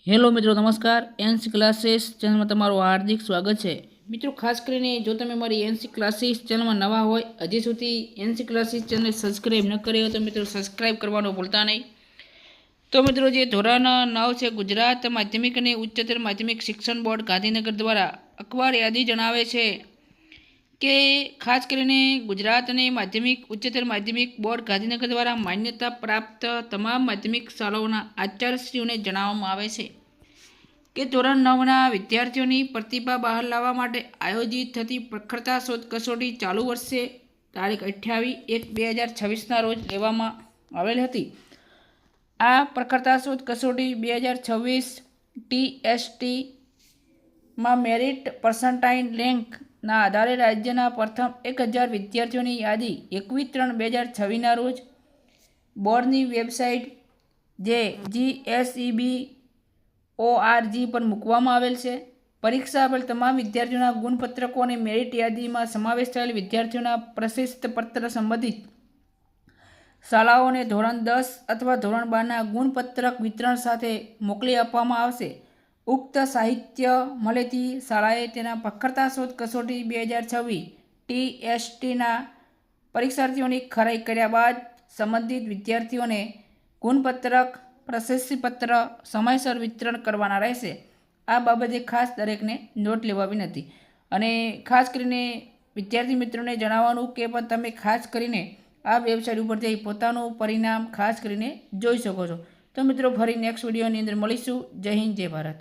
Hello મિત્રો, નમસ્કાર. NC classes ચેનલમાં તમારું હાર્દિક સ્વાગત છે. મિત્રો, ખાસ કરીને જો તમે મારી એનસી ક્લાસીસ ચેનલમાં નવા હોય, હજી સુધી એનસી ક્લાસીસ ચેનલ સબસ્ક્રાઈબ ન કરી હોય તો મિત્રો સબસ્ક્રાઈબ કરવાનું ભૂલતા નહીં. તો મિત્રો, જે ધોરણ 9 છે, ગુજરાત માધ્યમિક અને ઉચ્ચતર માધ્યમિક શિક્ષણ બોર્ડ ગાંધીનગર દ્વારા અખબાર યાદી જણાવે છે કે ખાસ કરીને ગુજરાત અને માધ્યમિક ઉચ્ચતર માધ્યમિક બોર્ડ ગાંધીનગર દ્વારા માન્યતા પ્રાપ્ત તમામ માધ્યમિક શાળાઓના આચાર્યશ્રીઓને જણાવવામાં આવે છે કે ધોરણ 9ના વિદ્યાર્થીઓની પ્રતિભા બહાર લાવવા માટે આયોજિત થતી પ્રખરતા શોધ કસોટી ચાલુ વર્ષે તારીખ 28/1/2026ના રોજ લેવામાં આવેલ હતી. આ પ્રખરતા શોધ કસોટી 2026 TSTમાં મેરિટ પર્સન્ટાઇલ રેન્કના આધારે રાજ્યના પ્રથમ 1000 વિદ્યાર્થીઓની યાદી 21/3/2026ના રોજ બોર્ડની વેબસાઇટ જે GSEB.org પર મૂકવામાં આવેલ છે. પરીક્ષા આપેલ તમામ વિદ્યાર્થીઓના ગુણપત્રકો અને મેરિટ યાદીમાં સમાવેશ થયેલ વિદ્યાર્થીઓના પ્રશસ્તિ પત્ર સંબંધિત શાળાઓને ધોરણ 10 અથવા ધોરણ 12ના ગુણપત્રક વિતરણ સાથે મોકલી આપવામાં આવશે. ઉક્ત સાહિત્ય મળેથી શાળાએ તેના પ્રખરતા શોધ કસોટી 2026 TSTના પરીક્ષાર્થીઓની ખરાઈ કર્યા બાદ સંબંધિત વિદ્યાર્થીઓને ગુણપત્રક પ્રશસ્તિપત્ર સમયસર વિતરણ કરવાના રહેશે. આ બાબતે ખાસ દરેકને નોટ લેવા વિનંતી. અને ખાસ કરીને વિદ્યાર્થી મિત્રોને જણાવવાનું કે પણ તમે ખાસ કરીને આ વેબસાઇટ ઉપરથી પોતાનું પરિણામ ખાસ કરીને જોઈ શકો છો. તો મિત્રો, ફરી નેક્સ્ટ વિડીયોની અંદર મળીશું. જય હિન્દ, જય ભારત.